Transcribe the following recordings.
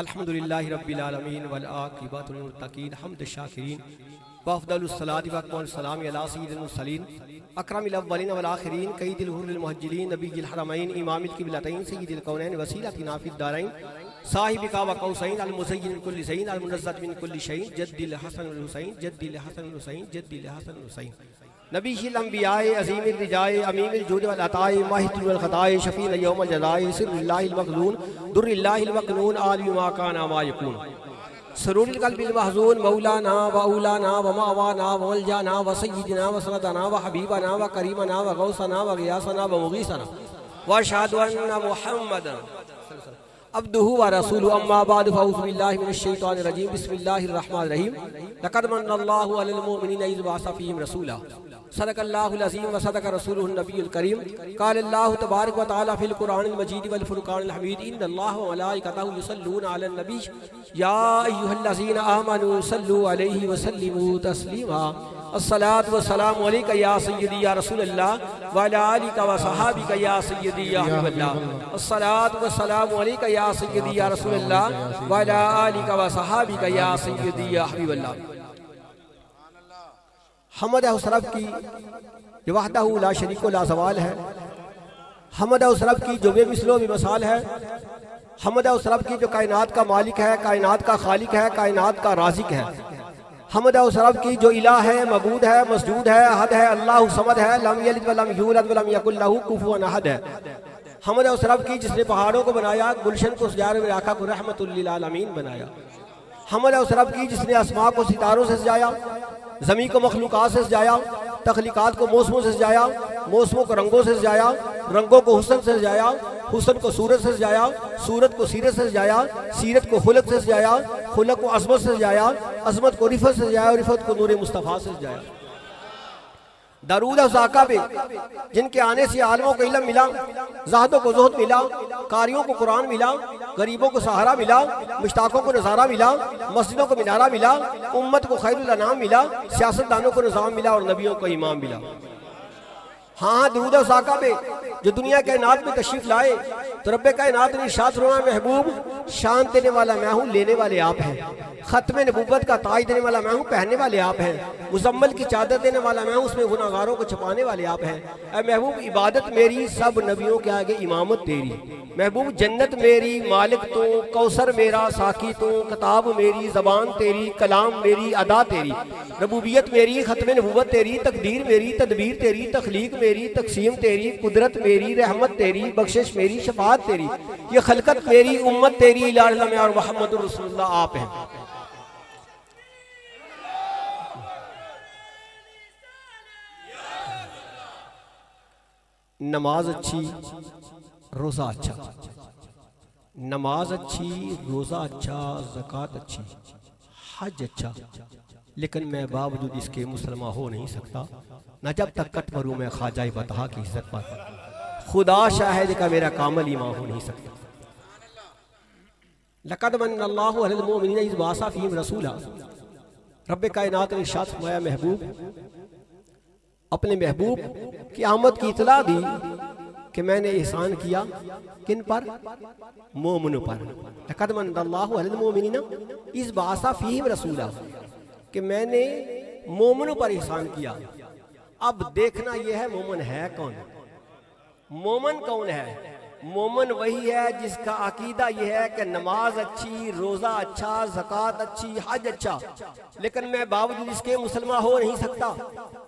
अल्हम्दुलिल्लाहि रब्बिल आलमीन वल आक़िबतुल लिल मुत्तक़ीन हम्द शाकिरीन व अफ़्ज़लुस सलाति व अकमलुस सलामी अला सय्यिदिल मुरसलीन अकरमिल अव्वलीन वल आखिरीन क़य्यिदिल हुर्रिल मुहज्जिलीन नबिय्यिल हरमैन इमामिल क़िबलतैन सय्यिदिल कौनैन वसीलतिना फ़िद दारैन साहिबिका व कौसैन अल मुज़य्यिन मिन कुल्लि शैइन अल मुनज़्ज़ह मिन कुल्लि शैइन जद्दिल हसन वल हुसैन जद्दिल हसन वल हुसैन जद्दिल हसन वल हुसैन नबील अंबियाए अज़ीमिर रिजाए अमीमिल जूद वल अताए माहितुल वल खताए शफील यौमल जज़ाए सिर्रिल्लाहिल मखज़ून दुर्रिल्लाहिल मकनून आलिम मा काना मा यकून सरूरिल क़ल्बिल महज़ून मौलाना व औलाना व मावाना व मलजाना व सय्यिदना व सनदना व हबीबना व करीमना व गौसना व गियासना व मुगीसना व अशहदु अन्ना मुहम्मदन अब्दुहु व रसूलुहु अम्मा बाद फ़अऊज़ु बिल्लाहि मिनश शैतानिर रजीम बिस्मिल्लाहिर रहमानिर रहीम लक़द मन्नल्लाहु अलल मुमिनीना इज़ बअस फ़ीहिम रसूला सदक़ल्लाहुल अज़ीम व सदक़ रसूलुहुन नबियुल करीम क़ालल्लाहु तबारक व तआला फ़िल क़ुरआनिल मजीद वल फ़ुरक़ानिल हमीद इन्नल्लाह व मलाइकतहु युसल्लूना अलन नबी या अय्युहल्लज़ीना आमनू सल्लू अलैहि व सल्लिमू तस्लीमा अस्सलातु वस्सलामु अलैका या सय्यदी या रसूलल्लाह व अला आलिका व सहाबिका या सय्यदी या हबीबल्लाह अस्सलातु वस्सलामु अलैका या सय्यदी या रसूलल्लाह व अला आलिका व सहाबिका या सय्यदी या हबीबल्लाह। हम्द है उस रब की जो वहदहू ला शरीक ला ज़वाल है। हम्द है उस रब की जो बेमिसलो बेमिसाल है। हम्द है उस रब की जो कायनात का मालिक है, कायनात का खालिक है, कायनात का राज़िक है। हम्द है उस रब की जो इलाह है, मबूद है, मसजूद है, अहद है, अल्लाह समद है, लम यलिद व लम यूलद व लम यकुल लहू कुफुवन अहद है। हम्द है उस रब की जिसने पहाड़ों को बनाया, गुलशन को सजाया, आका को रहमतुल लिल आलमीन बनाया। हम्द है उस रब की जिसने आसमां को सितारों से सजाया, ज़मीन को मखलूक़ात से सजाया, तख्लीक़ात को मौसमों से सजाया, मौसमों को रंगों से सजाया, रंगों को हुस्न से सजाया, हुस्न को सूरत से सजाया, सूरत को सीरत से सजाया, सीरत को खुलक से सजाया, खुलक को अज़मत से सजाया, अज़मत को रिफ़त से सजाया और रिफ़त को नूर मुस्तफ़ा से सजाया। दरूद उस आका पे जिनके आने से आलमों को इल्म मिला, ज़ाहदों को ज़ुहद मिला, कारियों को कुरान मिला, गरीबों को सहारा मिला, मुश्ताकों को नज़ारा मिला, मस्जिदों को मिनारा मिला, उम्मत को खैरुल अनाम मिला, सियासतदानों को निज़ाम मिला और नबियों को इमाम मिला। हाँ, दरूद उस आका पे जो दुनिया कायनात में तशरीफ लाए तो रब्बे कायनात ने इरशाद फरमाया, महबूब शान देने वाला मैं हूँ, लेने वाले आप हैं। खत्म नबूवत का ताज देने वाला मैं हूँ, पहनने वाले आप हैं। मुजम्मल की चादर देने वाला मैं हूँ, उसमें गुनाहगारों को छुपाने वाले आप हैं। ऐ महबूब इबादत मेरी, सब नबियों के आगे इमामत तेरी। महबूब जन्नत मेरी, मालिक तू, कौसर मेरा, साकी तू, किताब मेरी, ज़बान तेरी, कलाम मेरी, अदा तेरी। रबूबियत मेरी, खत्म नबूवत तेरी, तकदीर मेरी, तदबीर तेरी, तखलीक मेरी, तकसीम तेरी, कुदरत मेरी, रहमत तेरी, बख्शिश मेरी, शफाअत तेरी। ये खलकत मेरी, उम्मत तेरी, ला इलाहा इल्लल्लाह और मुहम्मदुर रसूलुल्लाह आप हैं। नमाज अच्छी, रोज़ा अच्छा, नमाज अच्छी, रोज़ा अच्छा, ज़कात अच्छी, हज अच्छा, लेकिन मैं बावजूद इसके मुसलमान हो नहीं सकता न जब तक कट मरूं मैं ख्वाजा बतहा की इज्जत पाता। खुदा शाहिद का मेरा कामल ईमान हो नहीं सकता। लक़द मन्नल्लाहु अलल मुमिनीना इज़ बअस फ़ीहिम रसूला। रब्बे कायनात ने इरशाद फरमाया, महबूब अपने महबूब की आमद की इतला दी कि मैंने एहसान किया किन पर? मोमिनों पर। लक़द मन्नल्लाहु अलल मुमिनीना इज़ बअस फ़ीहिम रसूला, कि मैंने मोमिनों पर एहसान किया। अब देखना यह है मोमिन है कौन? मोमिन कौन है? मोमिन वही है जिसका अकीदा यह है कि नमाज अच्छी, रोज़ा अच्छा, ज़कात अच्छी, हज अच्छा, लेकिन मैं बावजूद इसके मुसलमान हो नहीं सकता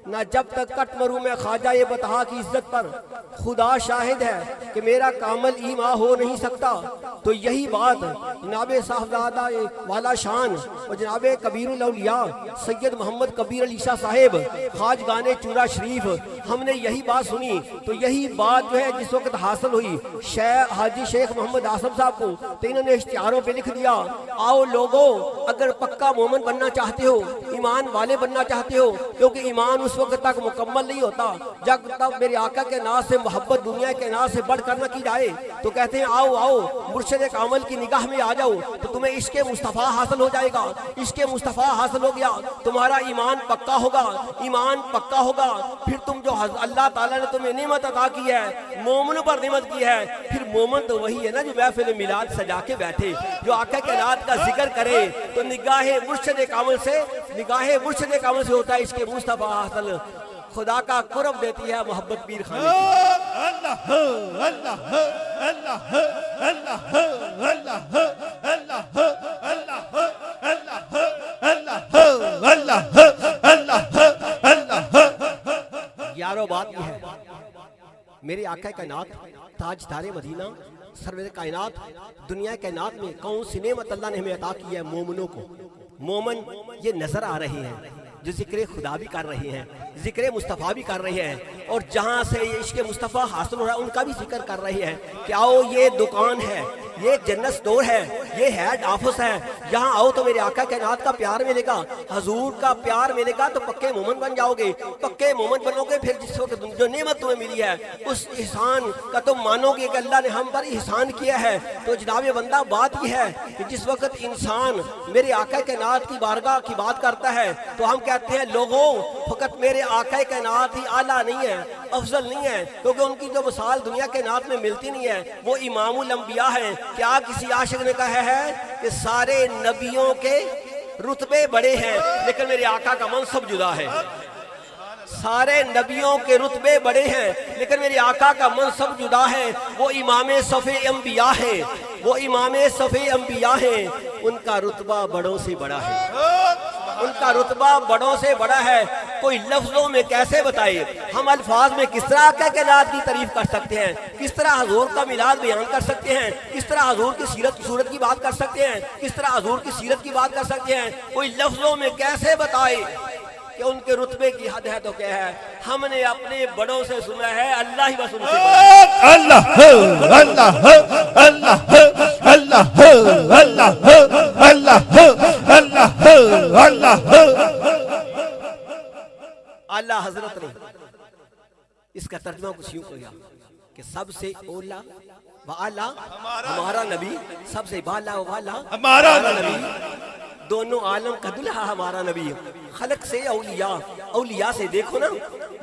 ना जब तक कट मरूं मैं ख्वाजा बतहा की इज्जत पर। खुदा शाहिद है कि मेरा कामल ईमान हो नहीं सकता। तो यही बात जनाब साहबजादा वाला शान और जनाब कबीरुल औलिया सैयद मोहम्मद कबीर अली शाह साहेब खाजगाने चूरा शरीफ, हमने यही बात सुनी। तो यही बात जो है जिस वक्त हासिल हुई शेख हाजी शेख मोहम्मद आसम साहब को, तो इन्होंने इश्तिहारों पे लिख दिया, आओ लोगों अगर पक्का मोमिन बनना चाहते हो, ईमान वाले बनना चाहते हो, क्योंकि ईमान उस वक्त तक मुकम्मल नहीं होता जब तक मेरे आका के नाम से मोहब्बत दुनिया के नाम से बढ़कर न की जाए। तो कहते हैं आओ आओ मुर्शिद कामिल की निगाह में आ जाओ, तो तुम्हें इश्क़े मुस्तफ़ा हासिल हो जाएगा। इश्क़े मुस्तफ़ा हासिल हो गया, तुम्हारा ईमान पक्का होगा। ईमान पक्का होगा, फिर तुम जो अल्लाह ताला ने तुम्हें नेमत अता की है, मोमिनों पर नेमत की है, फिर मोमन तो वही है ना जो महफिल मिलाद सजा के बैठे, जो आका कायनात का जिक्र करे तो निगाहे मुर्शिद कामिल से होता है इसके मुस्तफा हासिल, खुदा का कुर्ब देती है मोहब्बत पीर खाने अल्लाह अल्लाह अल्लाह अल्लाह अल्लाह अल्लाह अल्लाह अल्लाह अल्लाह। यारो बात यह है, मेरे आका कायनात ताजदारे मदीना सरवर कायनात दुनिया कायनात में कौन सी नेमत अल्लाह ने हमें अता की है मोमनों को। मोमन ये नजर आ रहे हैं जो जिक्र खुदा भी कर रहे हैं, जिक्र मुस्तफ़ा भी कर रहे हैं, और जहाँ से ये इश्क़ मुस्तफ़ा हासिल हो रहा है उनका भी जिक्र कर रहे हैं कि आओ ये दुकान है, ये जन्नत स्टोर है, ये हेड ऑफिस है, यहाँ आओ तो मेरे आका कायनात का प्यार मिलेगा, हजूर का प्यार मिलेगा तो पक्के मोमन बन जाओगे, पक्के मोमन बनोगे। फिर जिस वक्त जो नेमत तुम्हें मिली है उस एहसान का तुम मानोगे कि अल्लाह ने हम पर एहसान किया है। तो जनाब बंदा बात यह है कि जिस वक्त इंसान मेरे आका कायनात की बारगाह की बात करता है तो हम कहते हैं लोगों फकत मेरे आका कायनात ही आला नहीं है, अफजल नहीं है, क्योंकि उनकी जो मिसाल दुनिया के नात में मिलती नहीं है, वो इमामुल अंबिया है। क्या किसी आशिक ने कहा है कि सारे नबियों के रुतबे बड़े हैं लेकिन मेरे आका का मनसब जुदा है। सारे नबियों के रुतबे बड़े हैं लेकिन मेरे आका का मनसब जुदा है। वो इमामे सफ़े अंबिया है, वो इमामे सफ़े अंबिया है, उनका रुतबा बड़ों से बड़ा है, उनका रुतबा बड़ों से बड़ा है। कोई लफ्जों में कैसे बताए, हम अल्फाज में किस तरह आका कायनात की तारीफ कर सकते हैं, किस तरह हजूर का मिलाद बयान कर सकते हैं, किस तरह हजूर की सीरत सूरत की बात कर सकते हैं, किस तरह हजूर की सीरत की बात कर सकते हैं। कोई लफ्जों में कैसे बताए कि उनके रुतबे की हद है तो क्या है। हमने अपने बड़ों से सुना है, अल्लाह ही बस उनसे अल्लाह अल्लाह अल्लाह अल्लाह अल्लाह अल्लाह अल्लाह। आला हजरत ने इसका तर्जुमा कुछ यूं किया कि सबसे ओला व आला हमारा नबी, सबसे बाला व वाला हमारा नबी, दोनों आलम का दुल्हा हमारा नबी। खलक से औलिया, औलिया से देखो ना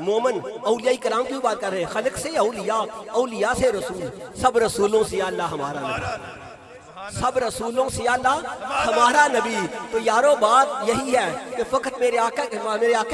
मोमन औलिया कराम की बात कर रहे हैं, खलक से औलिया, औलिया से रसूल, सब रसूलों से अल्लाह हमारा नबी, सब रसूलों से अल्लाह हमारा नबी। तो यारो बात यही है कि फकत मेरे आका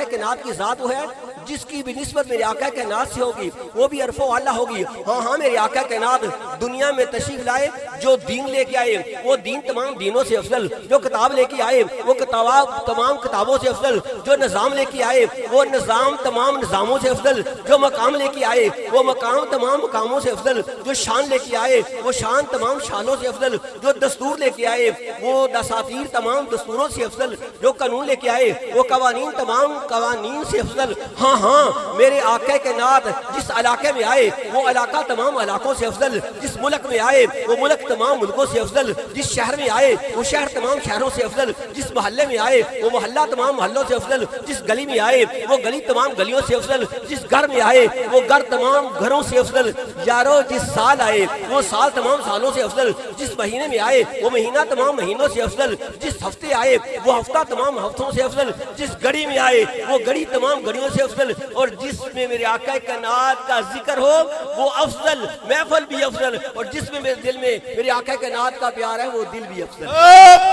के नात की जात वो है जिसकी भी निस्बत मेरे आका के नात से होगी वो भी अरफो अल्लाह होगी। हाँ हाँ, मेरे आका के नात दुनिया में तशरीफ लाए, जो दीन लेके आए वो दीन तमाम दीनों से अफजल, जो किताब लेके आए वो तमाम किताबों से अफजल, जो निज़ाम लेके आए वो निज़ाम तमाम निज़ामों से अफजल, जो मकाम लेके आए वो मकाम तमाम मकामों से अफजल, जो शान लेके आए वो शान तमाम शानों से अफजल, जो दस्तूर लेके आए वो दसातीर तमाम दस्तूरों से अफजल, जो कानून लेके आए वो कवानीन तमाम कवानीन से अफजल। हाँ हाँ, मेरे आका के नात जिस इलाके में आए वो इलाका तमाम इलाकों से अफजल, जिस मुल्क में आए वो मुल्क तमाम मुल्कों से अफजल, जिस शहर में आए वो शहर तमाम शहरों से अफजल, जिस मोहल्ले में आए वो मोहल्ला तमाम मोहल्लों से अफजल, जिस गली में आए वो गली तमाम गलियों से अफजल, जिस घर में आए वो घर तमाम घरों से अफजल। यारो जिस साल आए वो साल तमाम सालों से अफजल, जिस महीने में आए वो महीना तमाम महीनों से अफजल, जिस हफ्ते आए वो हफ्ता तमाम हफ्तों से अफजल, जिस घड़ी में आए वो घड़ी तमाम घड़ियों से अफजल, और जिसमें मेरे आका कायनात का जिक्र हो वो अफजल, महफल भी अफजल, और जिसमें मेरे दिल में मेरे आका कायनात का प्यार है वो दिल भी अफजल।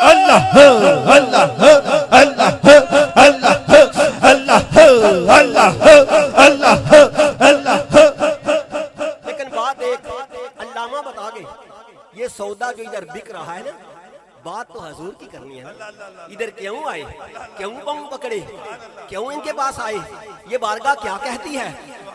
अल्लाह अल्लाह अल्लाह अल्लाह अल्लाह अल्लाह अल्लाह। लेकिन बात एक अल्लामा बता गए, ये सौदा जो इधर बिक रहा है ना, बात तो हजूर की करनी है। इधर क्यों आए, क्यों पाँव पकड़े, क्यों इनके पास आए, ये बारगाह क्या कहती है,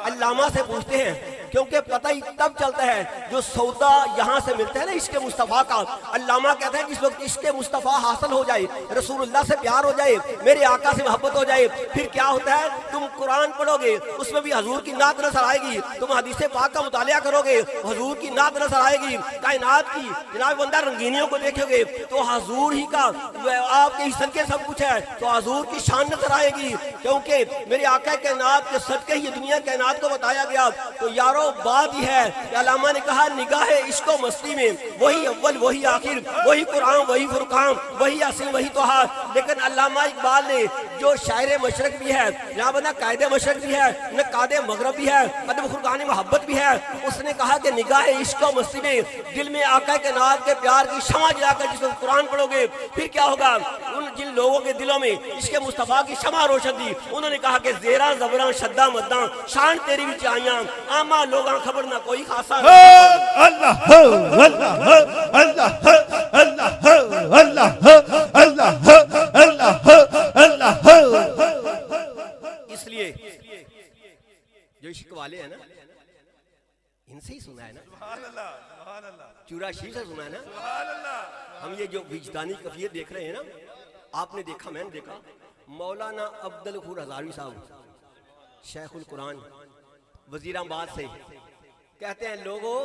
अल्लामा से पूछते हैं, क्योंकि पता ही तब चलता है जो सौदा यहाँ से मिलता है ना इश्क़ मुस्तफ़ा का। अल्लामा कहते हैं जिस वक्त इश्क़ मुस्तफ़ा हासिल हो जाए, रसूलुल्लाह से प्यार हो जाए, मेरे आका से मोहब्बत हो जाए, फिर क्या होता है, तुम कुरान पढ़ोगे उसमें भी हजूर की नात नजर आएगी, तुम हदीस पाक का मुतालिया करोगे हजूर की नात नजर आएगी, कायनात की जनाब बंदा रंगीनियों को देखोगे तो हजूर ही का आपके हिस्सन के सब कुछ है, तो हजूर की शान नजर आएगी, क्योंकि मेरे आका के नात के सदके ही दुनिया कायनात को बताया गया। तो यार हजारों बाद ही है। अल्लामा ने कहा निगाह इश्को मस्ती में वही अव्वल वही आखिर, वही कुरान वही फुरकान, वही यासीन वही तोहा। लेकिन अल्लामा इकबाल ने जो शायर मशरक भी है, यहाँ बना कायदे मशरक भी है, न कायदे मगरब भी है, अदब खुरकान मोहब्बत भी है, उसने कहा कि निगाह इश्को मस्ती में दिल में आका के नात के प्यार की शमा जलाकर जिस कुरान पढ़ोगे फिर क्या होगा। उन जिन लोगों के दिलों में इसके मुस्तफा की शमा रोशन थी, उन्होंने कहा कि जेरा जबरा शद्दा मद्दा शान तेरी भी चाहिए आमा लोगा खबर ना कोई खासा। अल्लाह अल्लाह अल्लाह अल्लाह अल्लाह अल्लाह अल्लाह अल्लाह। इसलिए जो इश्क वाले हैं ना, इनसे ही सुना है ना, चूरा शीर से सुना है ना। हम ये जो विजदानी कफियत देख रहे हैं ना, आपने देखा मैंने देखा, मौलाना अब्दुल गफूर हज़ारवी साहब शेखुल कुरान वजीराबाद से कहते हैं लोगों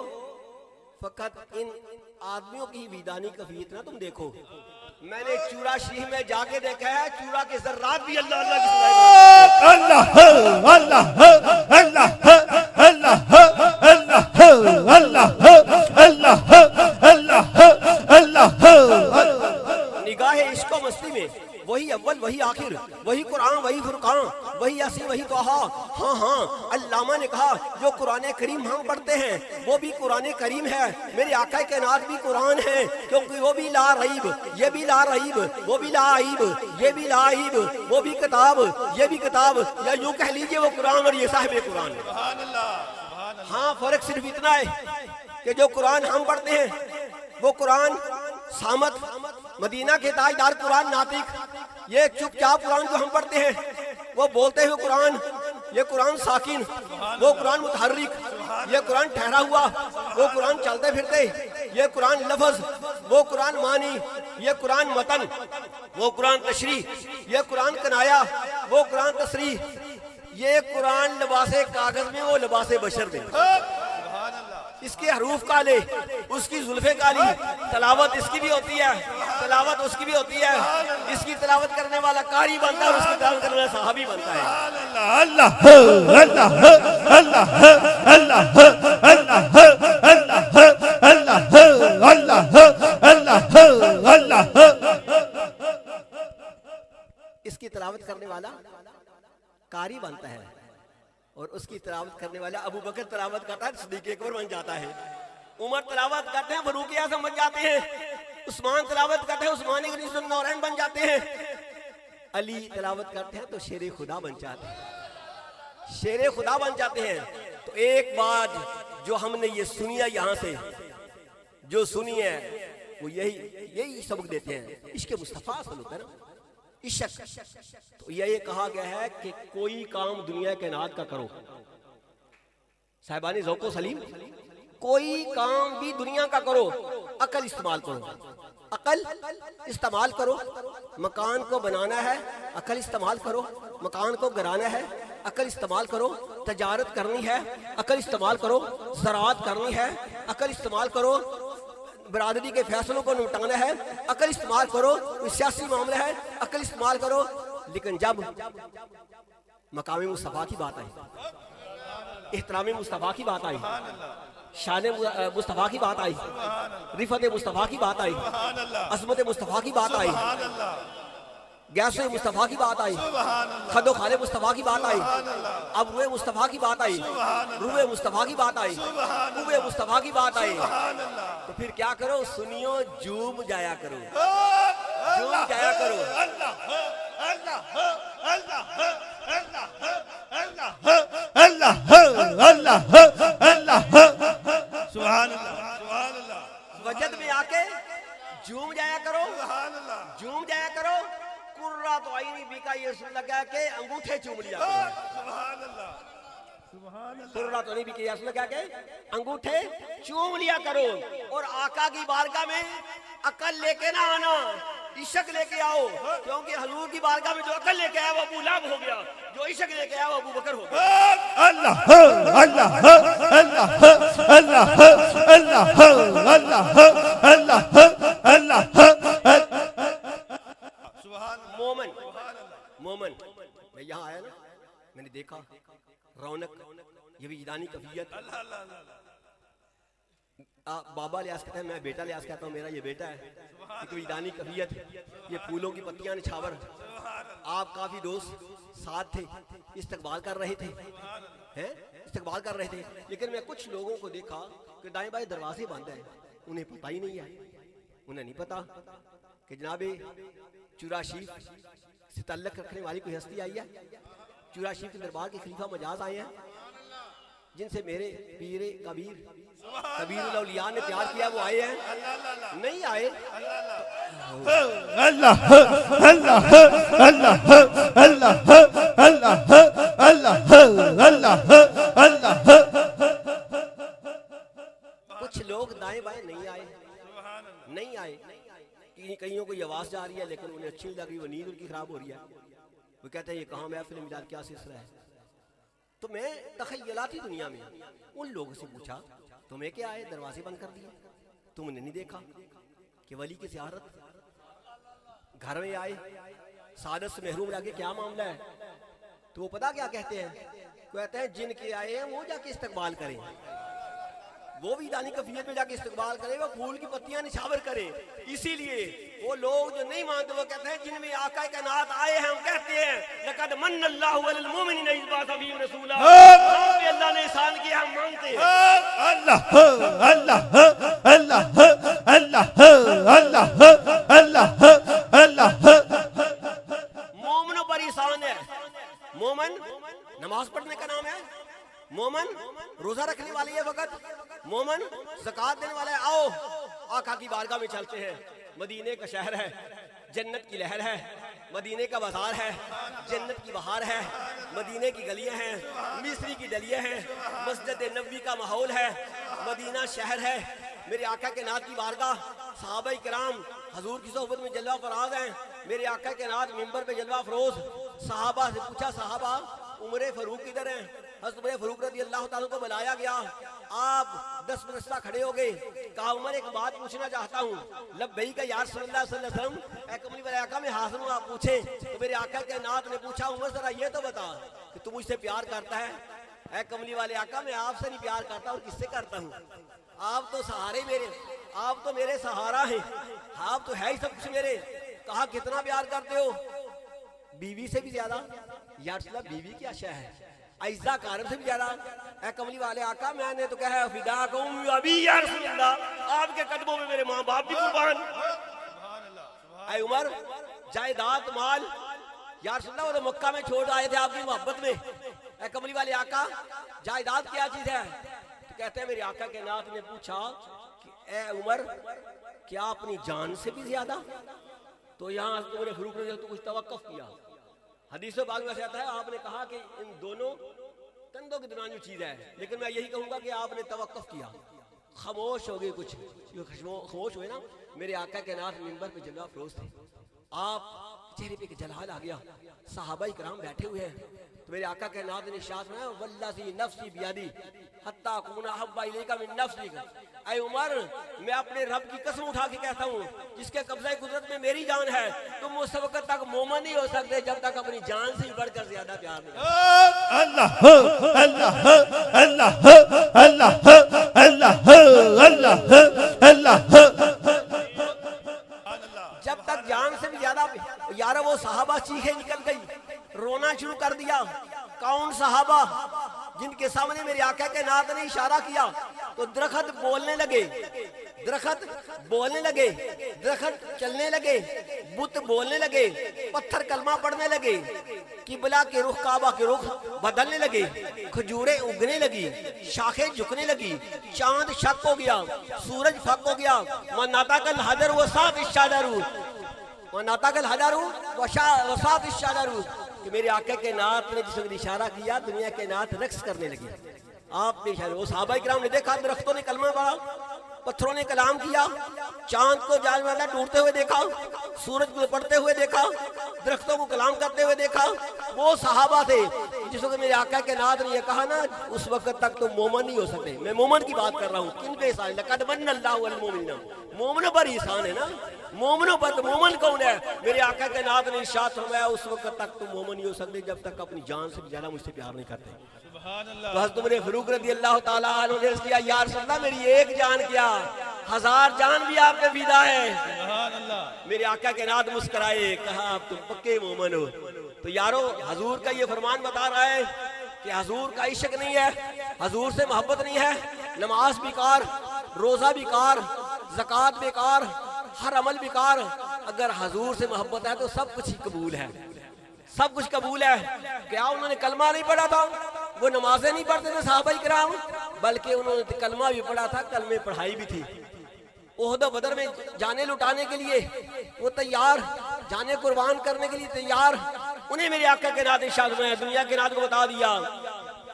फकत इन आदमियों की विजदानी कफियत ना तुम देखो, मैंने चूरा शीह में जाके देखा है, चूरा के जर्रात भी अल्लाह अल्लाह की अल्लाह अल्लाह अल्लाह अल्लाह अल्लाह अल्लाह अल्लाह। निगाह इश्को मस्ती में वही अव्वल वही आखिर, वही कुरान वही फुरकान, वही यासीन वही तोहा। हाँ हाँ, अल्लामा ने कहा जो कुरान करीम हम पढ़ते हैं वो भी कुरान करीम है, मेरे आका के नात भी कुरान है, क्योंकि वो भी ला रईब, ये भी ला रईब, वो भी ला आईब, ये भी ला आईब, वो भी किताब, ये भी किताब, या यूं कह लीजिए वो कुरान और ये साहिब कुरान। हाँ, फर्क सिर्फ इतना है कि जो कुरान हम पढ़ते हैं वो कुरान सामत मदीना के ताजदार कुरान नातिक, ये चुपचाप कुरान जो हम पढ़ते हैं वो बोलते हुए कुरान, ये कुरान साकिन, वो कुरान मुतहर्रिक, ये कुरान ठहरा हुआ, वो कुरान चलते फिरते, ये कुरान लफ्ज, वो कुरान मानी, ये कुरान मतन, वो कुरान तशरी, ये कुरान कनाया, वो कुरान तसरी, ये कुरान लिबासे कागज में वो लिबासे बशर में। इसके हरूफ काले, उसकी जुल्फे काली, तलावत इसकी भी होती है, तलावत उसकी भी होती है। इसकी तलावत करने वाला कारी बनता है, उसकी तलावत करने वाला सहाबी बनता है। अल्लाह अल्लाह अल्लाह अल्लाह अल्लाह अल्लाह अल्लाह अल्लाह। इसकी तलावत करने वाला कारी बनता है और उसकी तलावत करने वाला अबू बकर तलावत करता है, सिद्दीक़ अकबर बन जाता है, उमर तलावत करते हैं, फारूक आज़म बन जाते हैं, उस्मान तलावत करते हैं, उस्मान इब्न नौरैन बन जाते हैं, अली तलावत करते हैं तो शेर खुदा बन जाते हैं, शेर खुदा बन जाते हैं। तो एक बात जो हमने ये सुनी है, यहाँ से जो सुनी है वो यही सबक देते हैं, इश्क़ मुस्तफ़ा सल्लल्लाहु अलैहि वसल्लम, इश्क। तो ये कहा गया है कि कोई काम दुनिया के नात का करो, साहिबानी ज़ौक़ो सलीम, कोई काम भी दुनिया का करो, अकल इस्तेमाल करो, अकल इस्तेमाल करो। मकान को बनाना है, अकल इस्तेमाल करो, मकान को गिराना है, अकल इस्तेमाल करो, तजारत करनी है, अकल इस्तेमाल करो, ज़राअत करनी है, अकल इस्तेमाल करो, बरादरी के फैसलों को निपटाना है, अकल इस्तेमाल करो, कोई सियासी मामला है, अकल इस्तेमाल करो। लेकिन जब मकामी मुस्तफ़ा की बात आई, एहतरामी मुस्तफ़ा की बात आई, शान मुस्तफ़ा की बात आई, रिफत मुस्तफ़ा की बात आई, अज़मत मुस्तफ़ा की बात आई, गैसे मुस्तफ़ा की बात आई, खदो खाले मुस्तफ़ा की बात आई, अब रुए मुस्तफ़ा की बात आई, रुए मुस्तफ़ा की बात आई, रुए मुस्तफ़ा की बात आई। तो फिर क्या करो, सुनियो जूम जाया करो, जूम जाया करो। अल्लाह अल्लाह अल्लाह अल्लाह अल्लाह सुभान अल्लाह सुभान अल्लाह। वजद में आके जूम जाया करो, जूम जाया करो। कुर्रा तो आईनी बीका ये सुन लगा के अंगूठे चूम लिया करो, कुर्रा तो नहीं बीके ये सुन लगा के अंगूठे चूम लिया करो। और आका की बारगाह में अकल लेके ना आना, इश्क लेके आओ, क्योंकि हुजूर की बारगाह में जो अकल लेके आया वो अबू लहब हो गया, जो इश्क लेके आया वो अबू बकर हो गया। अल्लाह अल्लाह अल्लाह अल्लाह अल्लाह अल्लाह अल्लाह अल्लाह। मोमन मोमन मैं यहाँ आया ना, मैंने देखा रौनक, ये विजदानी कफियत। बाबा लिहाज कहता है, मैं बेटा लिहाज कहता हूँ, मेरा ये बेटा है। एक विजदानी कफियत, ये फूलों की पत्तियां निछावर। आप काफी दोस्त साथ थे, इस्तकबाल कर रहे थे, हैं इस्तकबाल कर रहे थे। लेकिन मैं कुछ लोगों को देखा कि दाएं बाएं दरवाजे बंद हैं, उन्हें पता ही नहीं है। उन्हें नहीं पता कि जनाबे चूरा शीफ से तल्लक रखने वाली कोई हस्ती आई है। चूरा शीफ के दरबार के खलीफा मजाज आए हैं, जिनसे मेरे पीरे कबीर औलिया ने प्यार किया, वो आए हैं। नहीं आए अल्लाह अल्लाह अल्लाह अल्लाह अल्लाह अल्लाह अल्लाह अल्लाह। कुछ लोग दाएं बाएं नहीं आए, नहीं आए। कईयों को ये आवाज जा रही है लेकिन उन्हें अच्छी नहीं लग रही, वो नींद उनकी खराब हो रही है। वो कहते हैं ये कहाँ महफिल मिलाद क्या सिलसिला है। तो मैं तखयलाती दुनिया में उन लोगों से पूछा, तुम्हें क्या आए, दरवाजे बंद कर दिए, तुमने नहीं देखा कि वली की ज़ियारत घर में आए, सादत से महरूम रह के क्या मामला है। तो वो पता क्या कहते हैं, कहते हैं जिन के आए हैं वो जाके इस्तकबाल करें, वो भी दानी कफियत में जाके इस्तकबाल करे, वो फूल की पत्तियां निछावर करे। इसीलिए वो लोग जो नहीं मानते वो कहते हैं जिनमें आका कायनात आए हैं, हम कहते हैं लक़द मन्नल्लाहु अलल मुमिनीना इज़ बअसा फ़ीहिम रसूला, अल्लाह ने एहसान किया, हम मानते हैं। अल्लाह अल्लाह अल्लाह अल्लाह अल्लाह अल्लाह। मोमिनों पर एहसान है। मोमिन नमाज पढ़ने का नाम है, मोमिन रोजा रखने वाले ये वक्त, मोमिन ज़कात देने वाले। आओ आका की बारगाह में चलते हैं। मदीने का शहर है, जन्नत की लहर है, मदीने का बाजार है, जन्नत की बहार है, मदीने की गलियां हैं, मिस्री की डलियां हैं, मस्जिद नबवी का माहौल है, मदीना शहर है। मेरे आका के नात की बारगाह, सहाबा किराम हजूर की सोहबत में जलवा फराज हैं। मेरे आका के नात मिंबर पे जलवा फरोज। सहाबा से पूछा, सहाबा उमर फारूक किधर हैं? हज़रत उमर फारूक रज़ी अल्लाह ताला को बुलाया गया। आप 10 मिनट खड़े हो गए। कहा उमर एक बात पूछना चाहता हूँ। लब्बैक या रसूलल्लाह सल्लल्लाहु अलैहि वसल्लम, कमली वाले आका में हाजिर हूँ, आप पूछे। तो मेरे आका के नात ने पूछा, उमर जरा ये तो बता कि तू मुझसे प्यार करता है? ऐ कमली वाले आका मैं आपसे नहीं प्यार करता और किससे करता हूँ? आप तो सहारे मेरे, आप तो मेरे सहारा हैं, आप तो है ही सब कुछ मेरे। कहा कितना प्यार करते हो? बीवी से भी ज्यादा। या रसूलल्लाह बीवी क्या शय है? ऐसा कारब से भी ज्यादा। ऐ कमली वाले आका मैंने तो कहा फिदा कहूं अभी या रसूलल्लाह, आपके कदमों में मेरे माँ बाप भी कुर्बान। ऐ उमर जायदाद माल या रसूलल्लाह वो तो मक्का में छोड़ आए थे आपकी मोहब्बत में। ऐ कमली वाले आका जायदाद क्या चीज है? तो कहते हैं मेरे आका के नाथ ने पूछा कि ऐ उमर क्या अपनी जान से भी ज्यादा? तो यहाँ तुमने फरूक ने तो कुछ तवक्कुफ किया। हदीसों बाग में से आता है आपने कहा कि इन दोनों कंधों के दरमियान जो चीज है, लेकिन मैं यही कहूंगा कि आपने तवक्कुफ किया, खामोश हो गए। कुछ जो खामोश हुए ना, मेरे आका के नाथ मिंबर पे जलवा फरोज थे, आप चेहरे पे जलाल आ गया। सहाबा इकराम बैठे हुए हैं। तो मेरे आका के नाथ ने इरशाद फरमाया वल्लाजी नफ्सी बियदी हत्ता कुना हब्बा इलैका मिन नफ्सिक। ऐ उमर मैं अपने रब की कसम उठा के कहता हूँ जिसके कब्जा कुदरत में मेरी जान है, तुम उस वक्त तक मोमिन नहीं हो सकते जब तक अपनी जान से भी बढ़कर ज्यादा प्यार नहीं। अल्लाह अल्लाह अल्लाह अल्लाह अल्लाह अल्लाह अल्लाह। जब तक जान से भी ज्यादा यार। वो सहाबा चीखे निकल गई, रोना शुरू कर दिया। कौन सहाबा? जिनके सामने मेरे आका के नाथ ने इशारा किया तो दरख्त बोलने लगे, दरख्त बोलने लगे, दरख्त चलने लगे, बुत बोलने लगे, पत्थर कलमा पढ़ने लगे, किबला के रुख काबा के रुख बदलने लगे, खजूरें उगने लगी, शाखें झुकने लगी, चांद शक हो गया, सूरज फक हो गया। मनाता कल हदर वो साफ इशारू, मनाता कल हजारू वसात इशारू। कि मेरे आका के नाथ ने जिस वक्त इशारा किया दुनिया के नाथ रक्स करने लगे। आपने इशारा, वो सहाबा इकराम ने देखा, दरख्तों ने कलमा पढ़ा, पत्थरों ने कलाम किया, चांद को जान वाला टूटते हुए देखा, सूरज को पड़ते हुए देखा, दरख्तों को कलाम करते हुए देखा। वो सहाबा थे जिस वक्त मेरे आका के नाथ ने ये कहा ना, उस वक्त तक तुम मोमन नहीं हो सकते। मैं मोमन की बात कर रहा हूँ। किन पे एहसान? लक़द मन्ना अल्लाहु अलल मोमिनीन, मोमनों पर एहसान है ना, मोमनों पर। तो मोमन कौन है? मेरे आका के नाथ ने इरशाद फरमाया, उस वक्त तक तुम मोमन नहीं हो सकते जब तक अपनी जान से भी ज्यादा मुझसे प्यार नहीं करते। तो हज़रत उमर फारूक रज़ी अल्लाह ताला अन्हु ने किया, या रसूल अल्लाह मेरी एक जान क्या, 1000 जान भी आप पे फिदा है। मेरे आका के नाथ मुस्कुराए, कहा आप तुम पक्के मोमन हो। तो यारो, हजूर का ये फरमान बता रहा है कि हजूर का इश्क नहीं है, हजूर से मोहब्बत नहीं है, नमाज बेकार, रोजा बेकार, ज़कात बेकार, हर अमल बेकार। अगर हजूर से मोहब्बत है तो सब कुछ ही कबूल है, सब कुछ कबूल है। क्या उन्होंने कलमा नहीं पढ़ा था? वो नमाजें नहीं पढ़ते थे सहाबा किराम, बल्कि उन्होंने कलमा भी पढ़ा था, कलमे पढ़ाई भी थी। ओहद बदर में जाने लुटाने के लिए वो तैयार, जाने कुर्बान करने के लिए तैयार। उन्हें मेरे आका के नात इरशाद में दुनिया के नात को बता दिया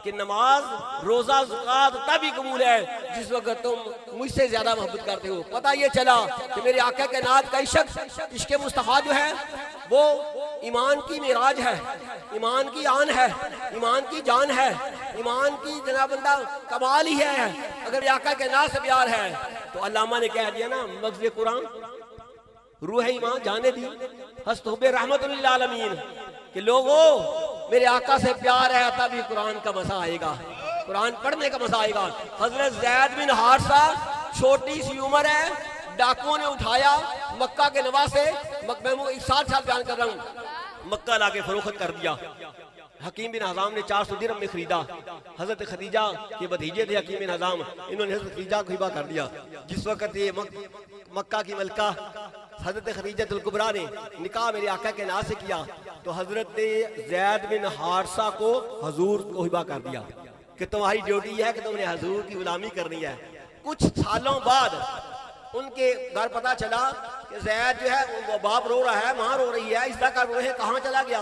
कि नमाज, रोजा, ज़कात तभी कबूल है जिस वक्त तुम मुझसे ज्यादा मोहब्बत करते हो। पता ये चला कि मेरे आका के नात का इश्क मुस्तफा जो है वो ईमान की मिराज है, ईमान की आन है, ईमान की जान है, ईमान की जनाबंदा कमाल ही है। अगर मेरे आका के नात से प्यार है तो अल्लामा ने कह दिया ना, मग़ज़ कुरान रूह ईमान जाने दी हस्तुबे रहमतुल लिल आलमीन कि लोगों मेरे आका से प्यार है तभी कुरान का मजा आएगा, कुरान पढ़ने का मजा आएगा। हजरत ज़ैद बिन हारिसा, छोटी सी उम्र है, डाकुओं ने उठाया मक्का के नवा से, मैं 60 साल बयान कर रहा हूँ, मक्का लाके फरोख्त कर दिया। हकीम बिन हज़ाम ने 400 दिरहम में खरीदा। हजरत खदीजा के भतीजे थे हकीम बिन हज़ाम, इन्होंने हजरत खदीजा को हिबा कर दिया। जिस वक्त ये मक्का की मलका हजरत खदीजतुल कुबरा ने निकाह मेरे आका के नाम से किया तो हजरत ज़ैद बिन हारिसा को हजूर को हिबा कर दिया कि तुम्हारी ड्यूटी है कि तुमने हजूर की गुलामी करनी है। कुछ सालों बाद उनके घर पता चला कि ज़ैद जो है वो बाप रो रहा है, माँ रो रही है, इसका रो है, कहाँ चला गया?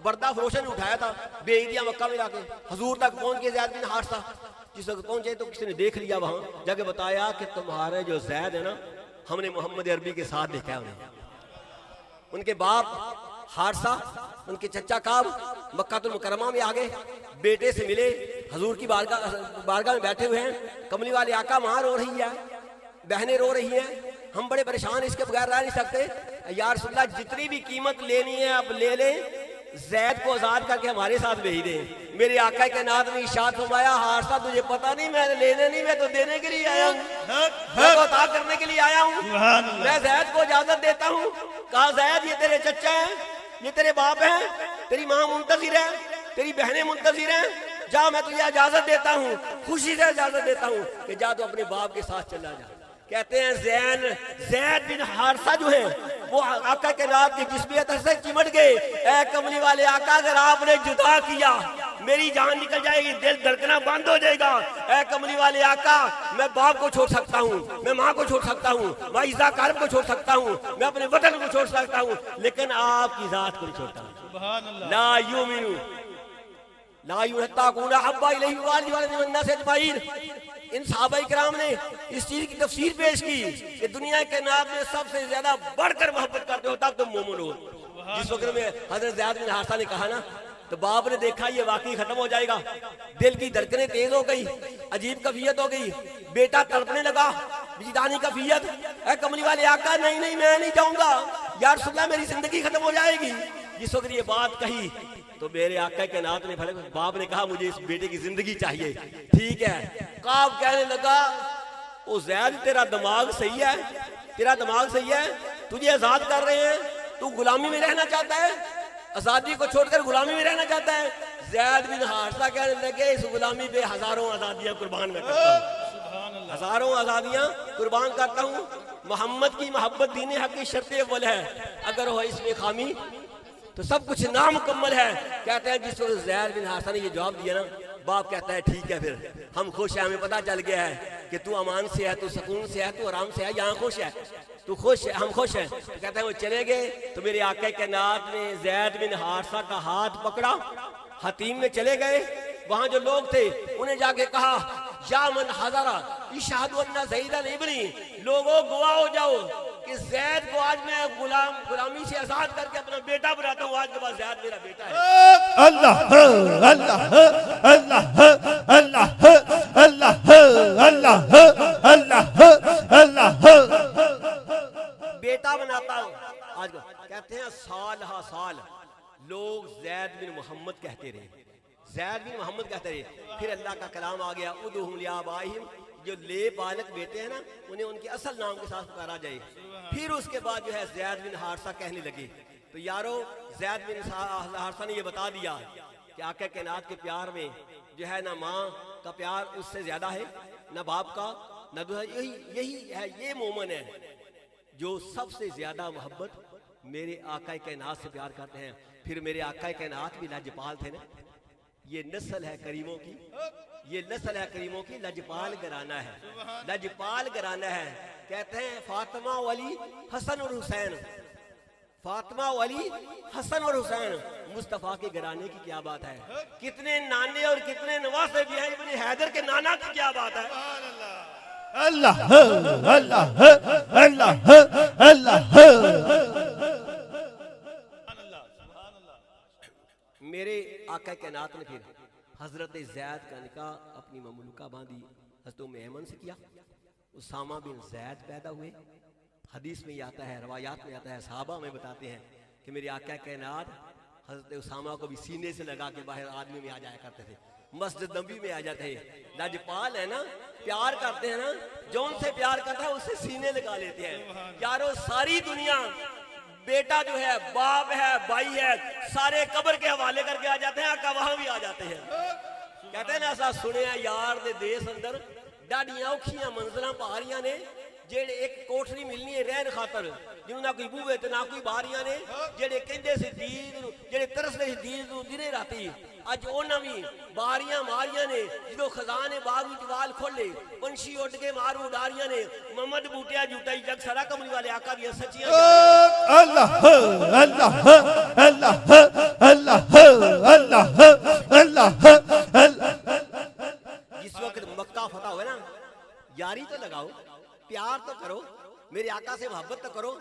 बर्दा फरोशन उठाया था, बेच दिया मक्का में लाके। हजूर तक पहुंच गए ज़ैद बिन हारिसा। जिस वक्त पहुंचे तो किसी ने देख लिया, वहां जाके बताया कि तुम्हारे जो ज़ैद है ना, हमने मोहम्मद अरबी के साथ देखा है उन्हें। उनके बाप हारिसा, उनके चचा काब मक्कातुल मुकर्रमा में आ गए, बेटे से मिले, हजूर की बारगाह में बैठे हुए हैं। कमली वाले आका मां रो रही है, बहनें रो रही हैं, हम बड़े परेशान, इसके बगैर रह नहीं सकते। या रसूल अल्लाह जितनी भी कीमत लेनी है आप ले लें, ज़ैद को आजाद करके हमारे साथ भेज दे। मेरे आका के नाथ ने इरशाद फरमाया, हारिसा तुझे पता नहीं मैं लेने नहीं, मैं तो देने के लिए आया हूँ, मैं तो अता करने के लिए आया हूँ। मैं ज़ैद को इजाजत देता हूँ। कहा ज़ैद ये तेरे चचा है, ये तेरे बाप है, तेरी माँ मुंतज़िर है, तेरी बहनें मुंतज़िर हैं, जा मैं तुझे इजाजत देता हूँ, खुशी से इजाजत देता हूँ कि जा तो अपने बाप के साथ चला जा। कहते हैं ज़ैद बिन हारिसा जो है वो आका के नाथ की जिस्मियत से चिमट गए। ऐ कमली वाले आका, अगर आपने जुदा किया मेरी जान निकल जाएगी, दिल धड़कना बंद हो जाएगा। ऐ कमली वाले आका, मैं बाप को छोड़ सकता हूँ, मैं माँ को छोड़ सकता हूँ, मैं इज़ा कारब को छोड़ सकता हूँ, मैं अपने वतन को छोड़ सकता हूँ, लेकिन आपकी जात को नहीं छोड़ता। ला युमिनु ला युहत्ताकुना हब्बा इलैहि वालिदिन से अजमाइन। इन सहाबा किराम ने इस चीज की तफसीर पेश की कि दुनिया के नाम में सबसे ज्यादा बढ़कर मोहब्बत करते हो तब तुम मोमिन हो। जिस वक्त में हजरत ज़ैद बिन हारिसा ने कहा ना, तो बाप ने देखा ये वाकई खत्म हो जाएगा, दिल की धड़कनें तेज हो गई, अजीब कैफियत हो गई, बेटा तड़पने लगा, विजदानी कैफियत। ऐ कमली वाले आका, नहीं नहीं मैं नहीं जाऊंगा, या रसूल अल्लाह मेरी जिंदगी खत्म हो जाएगी। जिस वक्त ये बात कही तो मेरे आका के नाथ ने बाप ने कहा मुझे इस बेटे की जिंदगी चाहिए। ठीक है, काब कहने लगा, ओ ज़ैद तेरा दिमाग सही है, तेरा दिमाग सही है, तुझे आजाद कर रहे हैं, तू गुलामी में रहना चाहता है, आजादी को छोड़कर गुलामी में रहना चाहता है। ज़ैद बिन हारिसा कहने लगे, इस गुलामी पे हजारों आजादियां कुर्बान मैं करता हूँ, हजारों आजादियां कुर्बान करता हूँ। मोहम्मद की मोहब्बत दीन हक की शर्त अव्वल है, अगर हो इसमें खामी तो सब कुछ नामुकम्मल है। कहते हैं जिस वक्त ज़ैद बिन हारिसा ने ये जवाब दिया ना, बाप कहता है ठीक है, फिर हम खुश हैं, हमें पता चल गया है कि तू अमान से है, तू सुकून से है, तू आराम से है, यहाँ खुश है, तू खुश है, हम खुश हैं। तो कहते हैं वो चले गए तो मेरे आका के नाथ ने ज़ैद बिन हारिसा का हाथ पकड़ा, हतीम में चले गए। वहां जो लोग थे उन्हें जाके कहा, या मन हज़रा इशहदु अन्ना ज़ैदन इब्नी, लोगों गवाह हो जाओ कि जैद को आज मैं गुलामी से आजाद करके अपना बेटा बनाता हूँ। आज के बाद जैद मेरा बेटा है। अल्लाह अल्लाह अल्लाह अल्लाह अल्लाह अल्लाह अल्लाह अल्लाह बेटा बनाता हूँ। आज कहते हैं साल हा साल लोग जैद बिन मोहम्मद कहते रहे, जैद बिन मोहम्मद कहते रहे। फिर अल्लाह का कलाम आ गया, उदहुम लिआबाइहिम, जो ले बालक बेटे हैं ना उन्हें उनके असल नाम के साथ पुकारा जाए। फिर उसके बाद जो है जैद बिन हारसा कहने लगे। तो यारो जैद बिन हारसा ने ये बता दिया कि आका कायनात के प्यार में जो है ना माँ का प्यार उससे ज्यादा है, ना बाप का, ना यही है, ये मोमन है जो सबसे ज्यादा मोहब्बत मेरे आका कायनात से प्यार करते हैं। फिर मेरे आका कायनात भी लाजपाल थे ना। ये नस्ल है करीमों की, ये नस्ल है करीमों की, लजपाल घराना है, लजपाल घराना है। कहते हैं फातिमा वली हसन और हुसैन, फातिमा वली हसन और हुसैन, मुस्तफा के घराने की क्या बात है। कितने नाने और कितने नवासे भी हैं, इब्ने हैदर के नाना की क्या बात है। अल्लाह अल्लाह अल्लाह अल्लाह। मेरे आका कायनात ने फिर हजरत ज़ैद का निकाह अपनी ममलूका बांधी हज़रत उम्मे ऐमन से किया। उसामा बिन ज़ैद पैदा हुए। हदीस में आता है, रवायात में आता है, सहाबा में बताते हैं कि मेरे आका कायनात हजरत उसामा को भी सीने से लगा के बाहर आदमी में आ जाया करते थे, मस्जिद नबी में आ जाते हैं। लाजपाल है ना, प्यार करते हैं ना, जो उनसे प्यार करता है उससे सीने लगा लेते हैं। यारो सारी दुनिया बेटा जो है, बाप है, भाई है, सारे कब्र के हवाले करके आ जाते हैं, आका वहां भी आ जाते हैं। कहते हैं ना ऐसा सुने यार दे देश अंदर डाडियां औखियां मंजरा पहाड़ियां ने, जेड़े एक कोठरी मिलनी है रहन खातर, जिन्हों ना कोई बूहे ते ना कोई बारियां ने, जेड़े कहंदे सी दीन जेड़े तरसदे सी दीन नूं दिने राती, अज ओना भी बारियां मारियां ने। जो खजाने बाग विच वाल खोले, पंछी उड़ के मारू डारियां ने, मोहम्मद बूटिया जूटा जग सारा कमली वाले आका दी सच्चियां। अल्लाह अल्लाह अल्लाह अल्लाह अल्लाह अल्लाह। जिस वक्त मक्का फतह हुआ ना, यारी तो लगाओ, प्यार तो करो, मेरे आका से मोहब्बत तो करो।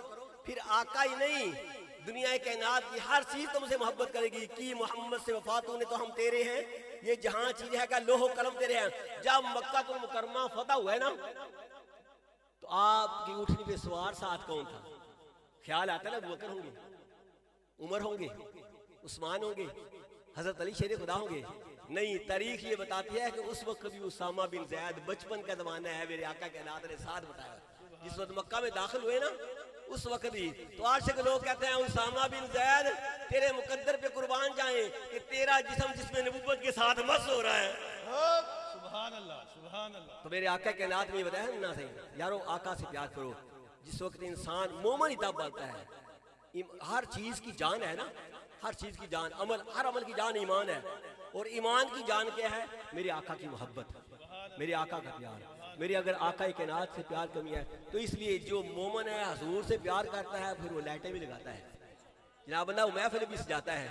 फिर आका ही नहीं, दुनिया कायनात की हर चीज तुमसे मोहब्बत करेगी कि मोहम्मद से वफा तूने तो हम तेरे हैं, ये जहां चीज है का लोहो कलम तेरे हैं। जब मक्का तुल मुकरमा फतह हुआ है ना, तो आपकी उठनी पे सवार साथ कौन था? ख्याल आता है ना, अबू बकर होंगे, उमर होंगे, उस्मान होंगे, हजरत अली शेर खुदा होंगे। नहीं, तारीख ये बताती है कि उस वक्त भी उसामा बिन ज़ैद, बचपन का जमाना है, मेरे आका कायनात ने साथ बताया। जिस वक्त मक्का में दाखिल हुए ना, उस वक्त भी तो आशिक लोग कहते हैं उसामा बिन ज़ैद तेरे मुकद्दर पे कुर्बान जाएं कि तेरा जिस्म जिसमें नबूवत के साथ मस्त हो रहा है। सुभान अल्लाह सुभान अल्लाह। तो मेरे आका कायनात ने बताया ना, सही यारो आका से प्यार करो। जिस वक्त इंसान मोमन ही तब बनता है, हर चीज की जान है ना, हर चीज की जान, अमल, हर अमल की जान ईमान है। और ईमान की जान क्या है? मेरे आका की मोहब्बत, मेरे आका का प्यार। मेरे अगर आका कायनात से प्यार कमी है तो इसलिए जो मोमन है हजूर से प्यार करता है, फिर वो लाइटें भी लगाता है जनाब, ना महफिल भी सजाता है,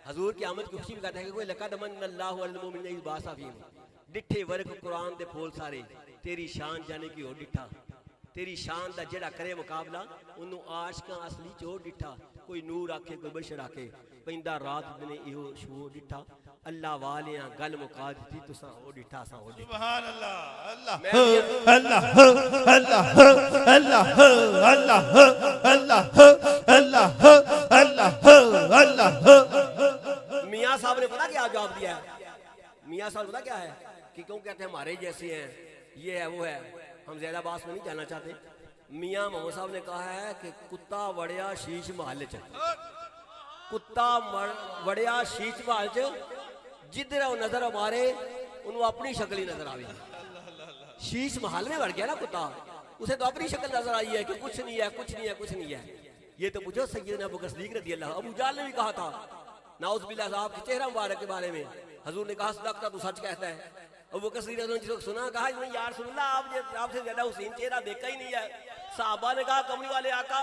हजूर की आमद की खुशी भी करता है कि कोई लक़द मन्नल्लाहु अलल मुमिनीन इज़ बअसा फ़ीहिम डिठे वर्क कुरान दे फूल सारे, तेरी शान जाने की हो डिठा, तेरी शान दा जेड़ा करे मुकाबला उन्होंने आशिकां असली चो डिठा। कोई नूर आखे कोई बशर आखे, पैंदा रात दिने इहो शो डिठा, अल्लाह वालियां गल मुका दी तुसां ओ डिठा सा हो डिठा। सुभान अल्लाह अल्लाह अल्लाह अल्लाह अल्लाह अल्लाह अल्लाह अल्लाह अल्लाह अल्लाह। मियाँ साहब ने पता क्या जवाब दिया है? मियाँ साहब पता क्या है कि क्यों कहते हैं हमारे जैसे हैं, ये है वो है, हम ज्यादा बात में नहीं जाना चाहते। मियाँ मोहम्मद साहब ने कहा है कि कुत्ता वड़िया शीश महल च, कुत्ता वड़िया शीश महल च, जिधर वो नजर मारे उन्होंने अपनी शक्ल ही नजर आई। शीश महल में बढ़ गया ना कुत्ता, उसे तो अपनी शक्ल नजर आई है कि कुछ नहीं है, कुछ नहीं है, कुछ नहीं है। ये तो पूछो सैयदना अबू बकर सिद्दीक़ रज़ियल्लाहु, अबू जाल ने भी कहा था नाउज़ुबिल्लाह साहब के चेहरा मुबारक के बारे में, हजूर ने कहा सदक़ता, तू सच कहता है। अबू बकर सिद्दीक़ ने जिसको सुना कहा नहीं यार रसूलल्लाह, आपसे ज्यादा हुसैन चेहरा देखा ही नहीं है। साहबा ने कहा कमली वाले आका,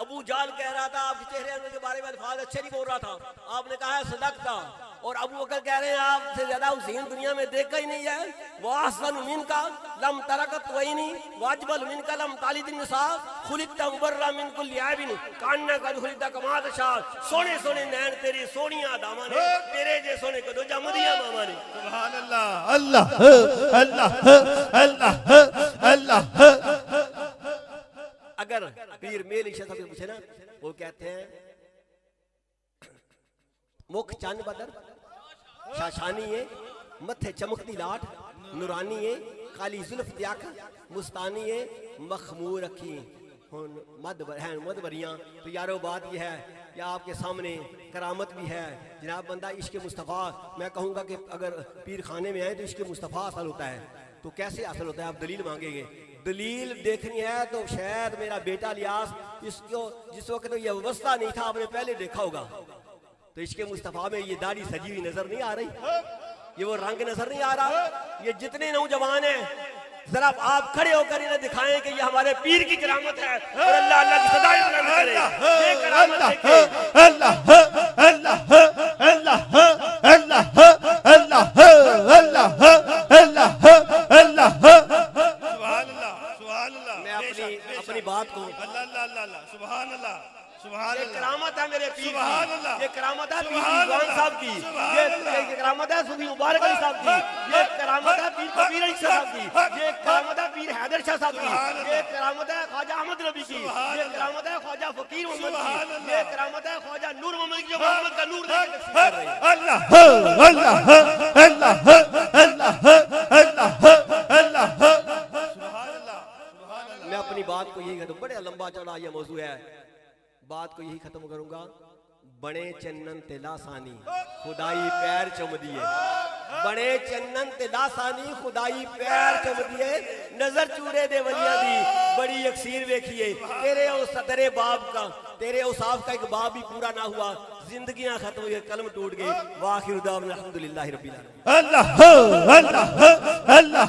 अबू जाल कह रहा था आपके चेहरे के बारे में अल्फाज अच्छे नहीं बोल रहा था, आपने कहा है सदक़ता। और अबू बकर कह रहे हैं आपसे ज्यादा हुसैन दुनिया में देखा ही नहीं है। वाहसन मिन का लम तरकत वहीनी वाजबल मिन का लम तालिदिन निसा खुलिकता मुबर्रा मिन कुल याबिन कान्ना का खुलिकता कमात शाह। सोने सोने नैन तेरी सोनिया दामा ने तेरे जे सोने को दो जमदिया मामा ने। सुभान अल्लाह अल्लाह अल्लाह अल्लाह अल्लाह। अगर पीर मेल इशा से पूछे ना, वो कहते हैं मुख चंद बदर शाशानी है मथे चमकती लाट नूरानी है काली जुल्फ त्याक मुस्तानी है मखमूर रखी मदवरियाँ। तो यारो बात यह है या आपके सामने करामत भी है जनाब। बंदा इश्क मुस्तफ़ा, मैं कहूँगा कि अगर पीर खाने में आए तो इश्क मुस्तफ़ा हासिल होता है। तो कैसे हासिल होता है? आप दलील मांगेंगे। दलील देखनी है तो शायद मेरा बेटा लियास इसको जिस वक्त तो ये अवस्था नहीं था आपने पहले देखा होगा। तो इश्क़ मुस्तफ़ा में ये दाढ़ी सजी हुई नजर नहीं आ रही, ये वो रंग नजर नहीं आ रहा। ये जितने नौजवान हैं जरा आप खड़े होकर इन्हें दिखाएं कि ये हमारे पीर की करामत है और अल्लाह अल्लाह की सदाएं बुलंद करे। ये करामत देखे। अल्लाह अल्लाह अल्लाह अल्लाह अल्लाह अल्लाह अल्लाह अल्लाह। सुभान अल्लाह सुभान अल्लाह। मैं अपनी बात को अल्लाह अल्लाह सुभान अल्लाह सुभान ये अल्लाह। करामत है मेरे पीर सुभान की, अल्लाह। ये करामत है पीर सुभान रिजवान अल्लाह। साहब की, ये करामत है सूफी मुबारक अली साहब की, ये करामत है पीर कबीर अली साहब की, ये करामत है पीर हैदर शाह साहब की, ये करामत है ख्वाजा अहमद रबी की, ये करामत है ख्वाजा फकीर मोहम्मद की, ये करामत है ख्वाजा नूर मोहम्मद की जो मोहम्मद का नूर देकर तकसीम कर रहे हैं। अल्लाह अल्लाह अल्लाह अल्लाह अल्लाह अल्लाह। सुभान अल्लाह सुभान अल्लाह। मैं अपनी बात को यही कहता हूँ, बड़े लंबा चौड़ा ये मौजू है, बात को यही खत्म करूंगा। बड़े चन्नन तिलासानी खुदाई पैर चुम दिए, बड़े चन्नन तिलासानी खुदाई पैर चुम दिए, नजर चूरे दे वलिया दी बड़ी अक्सीर देखिए। तेरे उस तेरे बाप का तेरे उसाफ का एक बाप भी पूरा ना हुआ, जिंदगियां खत्म हुई, कलम टूट गई। वाखिर दावना अल्हम्दुलिल्लाहि रब्बिल आलमीन। अल्लाह अल्लाह अल्लाह।